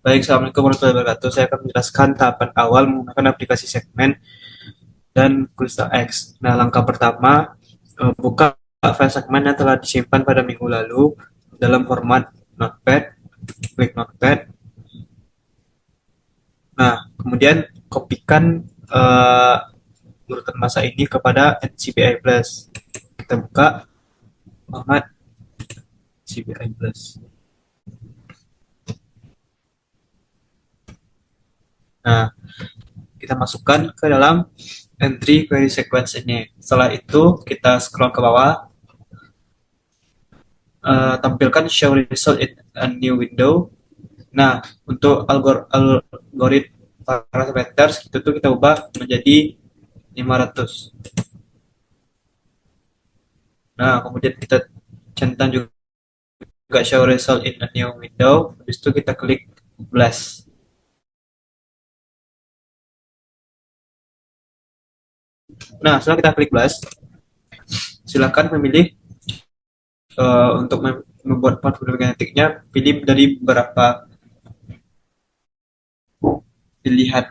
Baik, Assalamualaikum warahmatullahi wabarakatuh. Saya akan menjelaskan tahapan awal menggunakan aplikasi segmen dan Crystal X. Nah, langkah pertama, buka file segmen yang telah disimpan pada minggu lalu dalam format Notepad, klik Notepad. Nah, kemudian kopikan urutan masa ini kepada NCBI Plus. Kita buka format NCBI Plus. Nah, kita masukkan ke dalam entry query sequence ini. Setelah itu, kita scroll ke bawah, tampilkan show result in a new window. Nah, untuk algoritma parameters itu tuh kita ubah menjadi 500. Nah, kemudian kita centang juga show result in a new window. Habis itu kita klik blast. Nah, setelah kita klik blast, silakan memilih untuk membuat portfolio genetiknya, pilih dari beberapa pilihan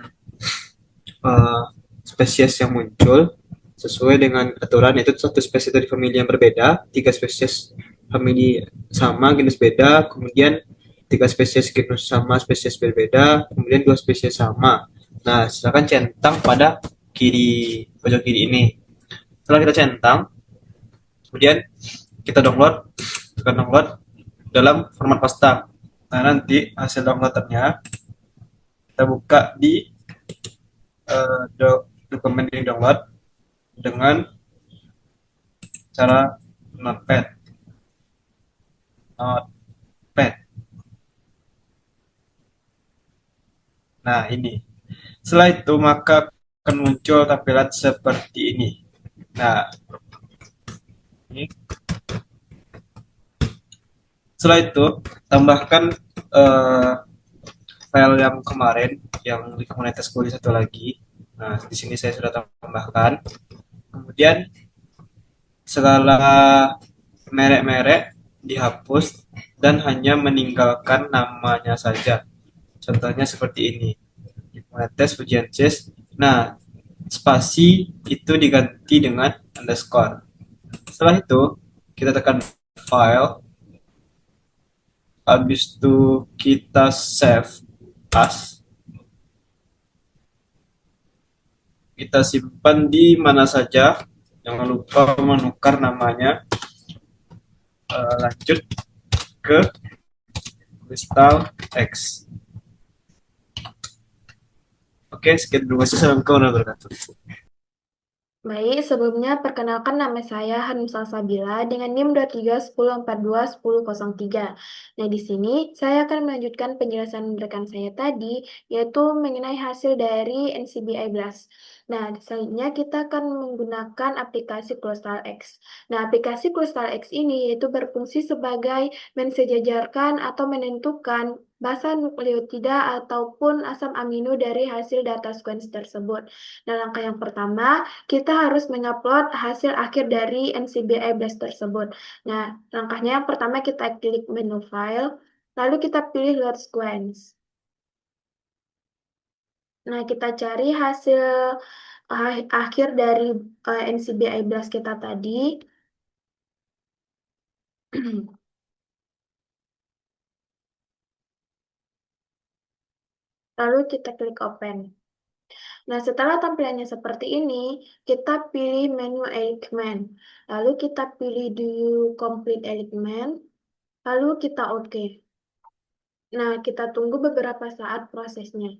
uh, spesies yang muncul sesuai dengan aturan, itu satu spesies dari famili yang berbeda, tiga spesies famili sama jenis beda, kemudian tiga spesies genus sama spesies berbeda, kemudian dua spesies sama. Nah, silakan centang pada kiri pojok kiri ini. Setelah kita centang, kemudian kita download, tekan download dalam format pasta. Nah, nanti hasil downloadannya kita buka di dokumen yang download dengan cara notepad. Notepad. Nah, ini. Setelah itu maka akan muncul tampilan seperti ini. Nah, ini. Setelah itu tambahkan eh, file yang kemarin yang di komunitas kuli satu lagi. Nah, di sini saya sudah tambahkan. Kemudian segala merek-merek dihapus dan hanya meninggalkan namanya saja. Contohnya seperti ini. Tes ujian CES. Nah, spasi itu diganti dengan underscore. Setelah itu, kita tekan file, habis itu kita save as, kita simpan di mana saja, jangan lupa menukar namanya. Lanjut ke Crystal X. Oke, sekian dulu. Assalamualaikum warahmatullahi wabarakatuh. Baik, sebelumnya perkenalkan nama saya Hanum Salsabila dengan NIM 2310421003. Nah, di sini saya akan melanjutkan penjelasan rekan saya tadi, yaitu mengenai hasil dari NCBI Blast. Nah, selanjutnya kita akan menggunakan aplikasi Crystal X. Nah, aplikasi Crystal X ini yaitu berfungsi sebagai mensejajarkan atau menentukan basa nukleotida ataupun asam amino dari hasil data sequence tersebut. Nah, langkah yang pertama, kita harus mengupload hasil akhir dari NCBI Blast tersebut. Nah, langkahnya yang pertama kita klik menu file, lalu kita pilih load sequence. Nah, kita cari hasil akhir dari NCBI Blast kita tadi. Lalu kita klik open. Nah, setelah tampilannya seperti ini, kita pilih menu element. Lalu kita pilih do you complete element, lalu kita OK. Nah, kita tunggu beberapa saat prosesnya.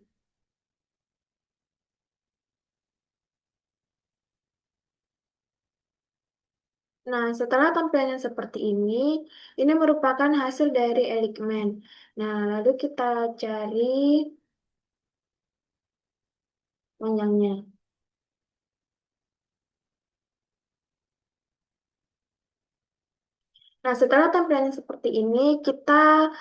Nah, setelah tampilannya seperti ini merupakan hasil dari Eligman. Nah, lalu kita cari panjangnya. Nah, setelah tampilannya seperti ini, kita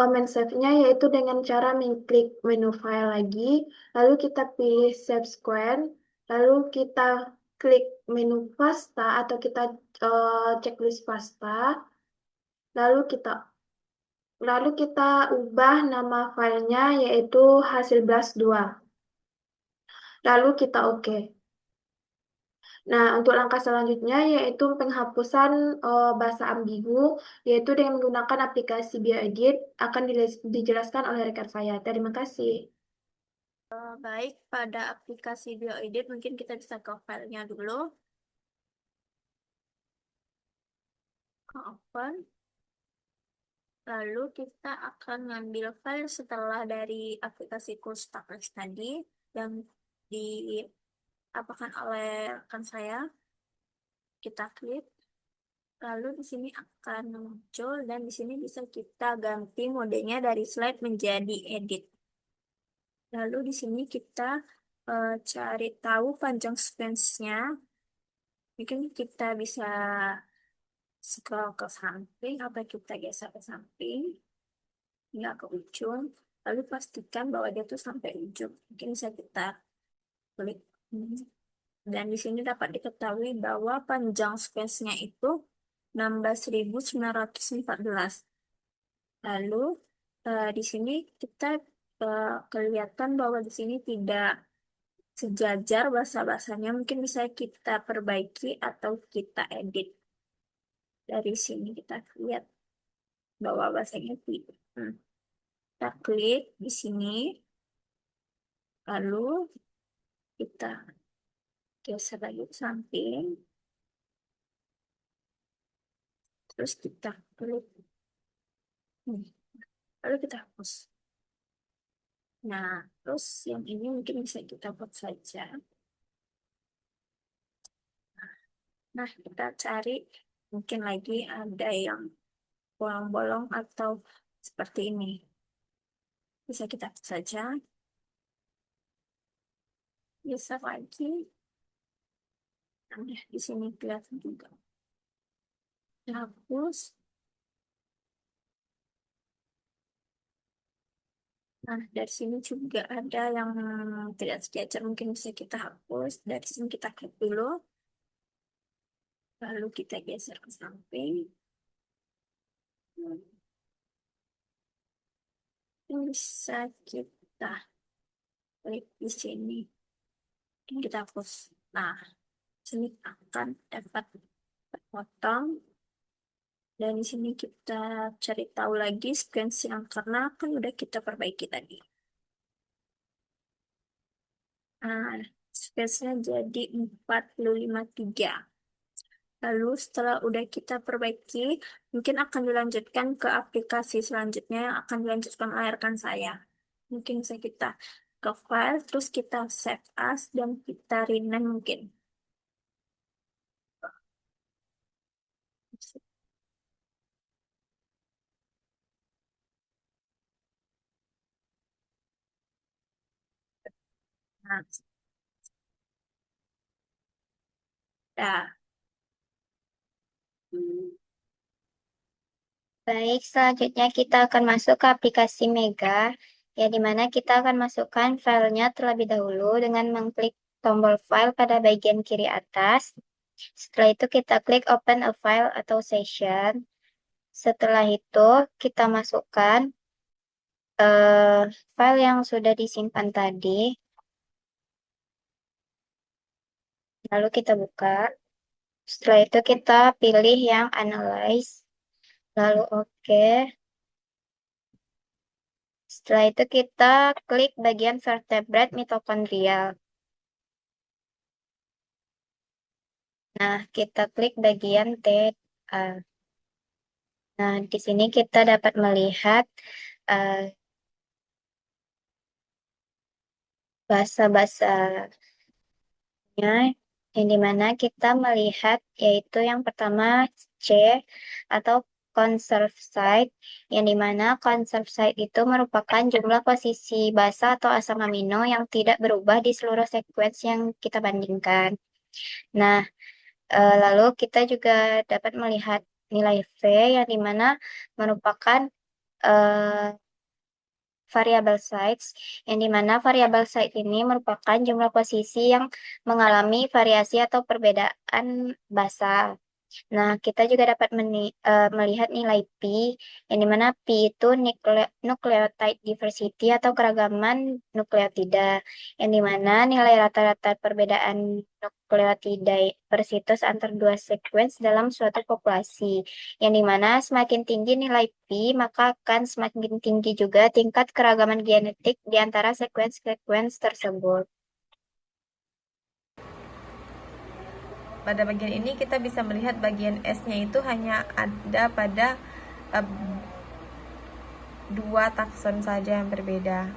main save-nya yaitu dengan cara mengklik menu file lagi, lalu kita pilih save sequence, lalu kita klik menu pasta atau kita checklist pasta, lalu kita Lalu kita ubah nama filenya yaitu hasil blast 2. Lalu kita oke. Nah, untuk langkah selanjutnya yaitu penghapusan bahasa ambigu, yaitu dengan menggunakan aplikasi BioEdit akan dijelaskan oleh rekan saya. Terima kasih. Baik, pada aplikasi BioEdit mungkin kita bisa ke filenya dulu. Ke open. Lalu kita akan ngambil file setelah dari aplikasi Coolstackers tadi yang diapakan oleh rekan saya. Kita klik. Lalu di sini akan muncul dan di sini bisa kita ganti modenya dari slide menjadi edit. Lalu di sini kita cari tahu panjang sequence-nya. Mungkin kita bisa scroll ke samping atau kita geser ke samping hingga ke ujung. Lalu pastikan bahwa dia tuh sampai ujung. Mungkin bisa kita klik. Dan di sini dapat diketahui bahwa panjang sequence-nya itu 16.914. Lalu di sini kita kelihatan bahwa di sini tidak sejajar bahasa-bahasanya. Mungkin bisa kita perbaiki atau kita edit. Dari sini kita lihat bahwa bahasanya tidak. Kita klik di sini. Lalu kita geser lagi ke samping. Terus kita klik. Lalu kita hapus. Nah, terus yang ini mungkin bisa kita buat saja. Nah, kita cari mungkin lagi ada yang bolong-bolong atau seperti ini. Bisa kita hapus saja. Bisa lagi. Nah, di sini kelihatan juga. Kita hapus. Nah, dari sini juga ada yang tidak sejajar, mungkin bisa kita hapus. Dari sini kita klik dulu. Lalu kita geser ke samping. Bisa kita klik di sini. Ini kita hapus. Nah, sini akan dapat terpotong. Dan di sini kita cari tahu lagi sequence yang karena kan udah kita perbaiki tadi. Nah, sequence-nya jadi 453. Lalu setelah udah kita perbaiki, mungkin akan dilanjutkan ke aplikasi selanjutnya yang akan dilanjutkan oleh rekan saya. Mungkin bisa kita ke file, terus kita save as, dan kita rename mungkin. Nah, dah. Baik, selanjutnya kita akan masuk ke aplikasi Mega, ya di mana kita akan masukkan filenya terlebih dahulu dengan mengklik tombol file pada bagian kiri atas. Setelah itu kita klik open a file atau session. Setelah itu kita masukkan file yang sudah disimpan tadi. Lalu kita buka. Setelah itu kita pilih yang analyze. Lalu oke. Setelah itu kita klik bagian vertebrate mitokondrial. Nah, kita klik bagian TA. Nah, di sini kita dapat melihat bahasa-bahasanya yang dimana kita melihat yaitu yang pertama C atau conserve site, yang dimana conserve site itu merupakan jumlah posisi basa atau asam amino yang tidak berubah di seluruh sequence yang kita bandingkan. Nah, lalu kita juga dapat melihat nilai V yang dimana merupakan variabel size, yang dimana variabel size ini merupakan jumlah posisi yang mengalami variasi atau perbedaan basa. Nah, kita juga dapat melihat nilai Pi, yang dimana Pi itu nucleotide diversity atau keragaman nukleotida, yang dimana nilai rata-rata perbedaan nukleotida per situs antar dua sekuens dalam suatu populasi, yang dimana semakin tinggi nilai Pi, maka akan semakin tinggi juga tingkat keragaman genetik di antara sekuens-sekuens tersebut. Pada bagian ini kita bisa melihat bagian S-nya itu hanya ada pada dua takson saja yang berbeda.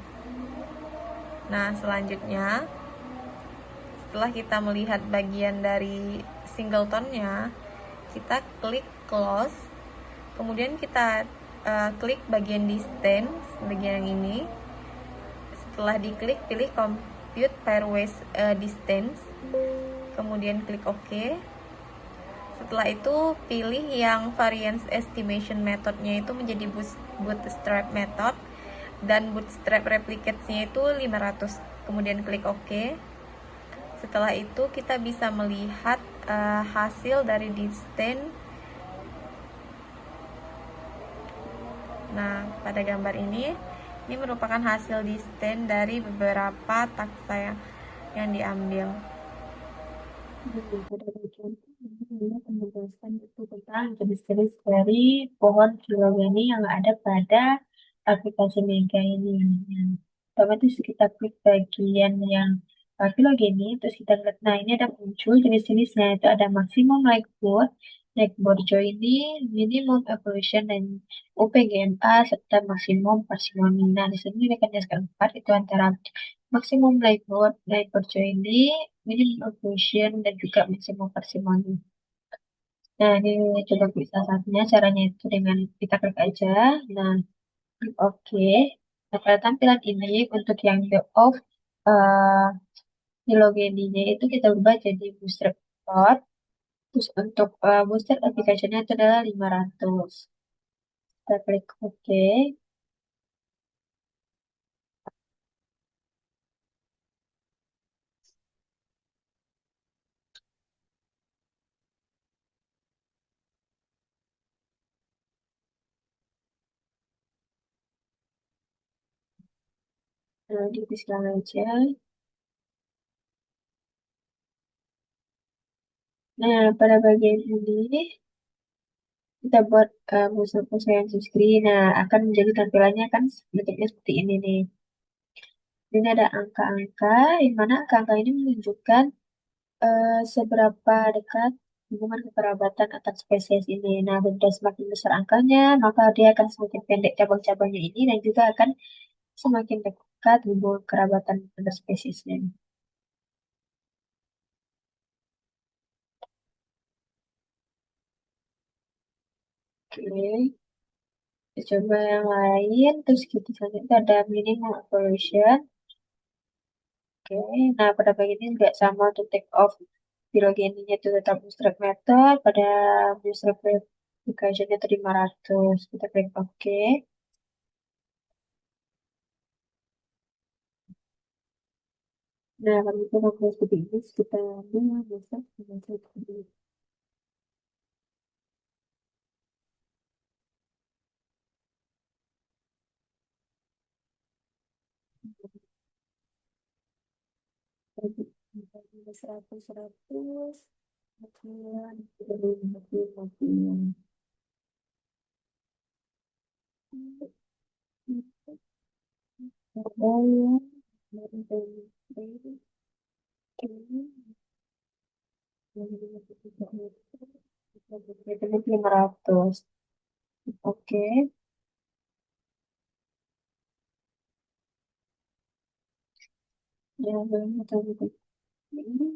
Nah, selanjutnya setelah kita melihat bagian dari singletonnya, kita klik close, kemudian kita klik bagian distance, bagian yang ini. Setelah diklik, pilih compute pairwise distance, kemudian klik OK. Setelah itu pilih yang variance estimation methodnya itu menjadi bootstrap method dan bootstrap replicates-nya itu 500. Kemudian klik OK. Setelah itu kita bisa melihat hasil dari distance. Nah, pada gambar ini merupakan hasil distance dari beberapa taksa yang diambil. Pada bagian ini penjelasan itu tentang jenis-jenis dari pohon filogeny yang ada pada aplikasi Mega ini. Pertama itu kita klik bagian yang filogeny, terus kita lihat, nah ini ada muncul jenis-jenisnya, itu ada maximum likelihood joining, minimum evolution, dan UPGMA, serta maksimum parsimoni. Nah, di sini rekan jelaskan 4 itu antara maksimum likelihood joining, minimum evolution, dan juga maksimum parsimoni. Nah, ini coba klik salah satunya. Caranya itu dengan kita klik aja. Nah, klik OK. Nah, pada tampilan ini untuk yang the off filogeny-nya itu kita ubah jadi booster plot. Terus untuk booster application-nya itu adalah 500. Kita klik OK. Nah, di sekarang aja. Nah, pada bagian ini kita buat booster yang screen. Nah, akan menjadi tampilannya kan bentuknya seperti ini nih. Ini ada angka-angka, di mana angka-angka ini menunjukkan seberapa dekat hubungan kekerabatan antar spesies ini. Nah, benda semakin besar angkanya, maka dia akan semakin pendek cabang-cabangnya ini, dan juga akan semakin dekat hubungan kerabatan antar spesiesnya. Oke, kita coba yang lain. Terus kita selanjutnya ada minimum evolution. Oke, nah pada bagian ini juga sama untuk take off filogeninya itu tetap bootstrap method, pada bootstrap application-nya itu 500. Kita klik OK. Nah, kalau itu kalau seperti ini, kita ambil bootstrap dengan seperti ini. Seratus, seratus, sembilan, itu 500. Oke. Ya, betul betul. Ini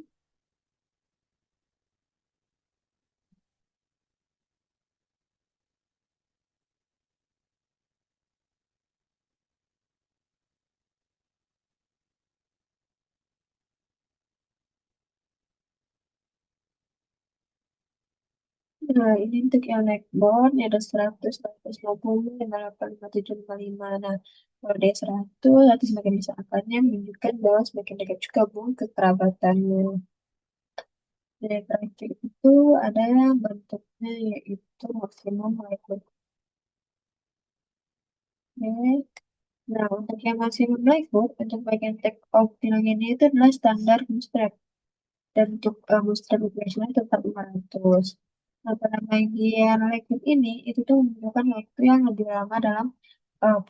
Nah, ini untuk yang neckbone, ada 100, 150, 58, 57, 55. Nah, kalau dia 100, nanti semakin besar angkanya menunjukkan bahwa semakin dekat juga hubungan kekerabatannya. Diefraktif itu ada bentuknya yaitu maksimum likelihood. Oke. Nah, untuk yang maksimum likelihood, untuk bagian take off nilai ini itu adalah standar bootstrap. Dan untuk bootstrap equation itu tetap 500. Nah, pada bagian likelihood ini, itu tuh membutuhkan waktu yang lebih lama dalam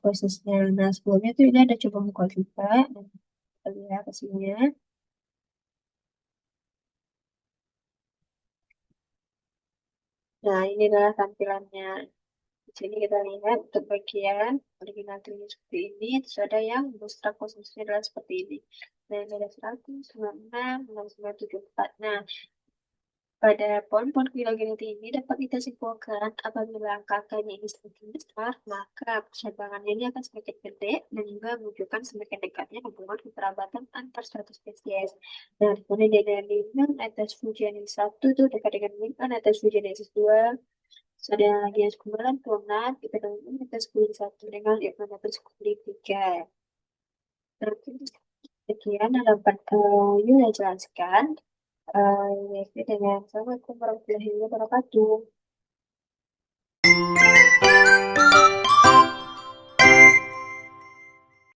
prosesnya. Nah, sebelumnya tuh ini ada coba buka juga. Dan kita lihat hasilnya. Nah, ini adalah tampilannya. Di sini kita lihat untuk bagian original tree seperti ini, terus ada yang bootstrap khususnya adalah seperti ini. Nah, ini ada 100, 96, 974. Nah, pada pohon-pohon Phylogeny ini dapat kita simpulkan apabila angka-angkanya ini semakin besar, maka percabangannya ini akan semakin gede dan juga menunjukkan semakin dekatnya hubungan kekerabatan antar suatu spesies. Nah, kemudian dari atas Fujianis 1 itu dekat dengan Lincoln atas Fujianis 2. Terus ada lagi yang sekumpulan keluarga kita dengan atas kulit 1 dengan yang atas kulit 3. Terus sekian yang dapat Yuna jelaskan. Yaitu dengan Assalamualaikum warahmatullahi wabarakatuh.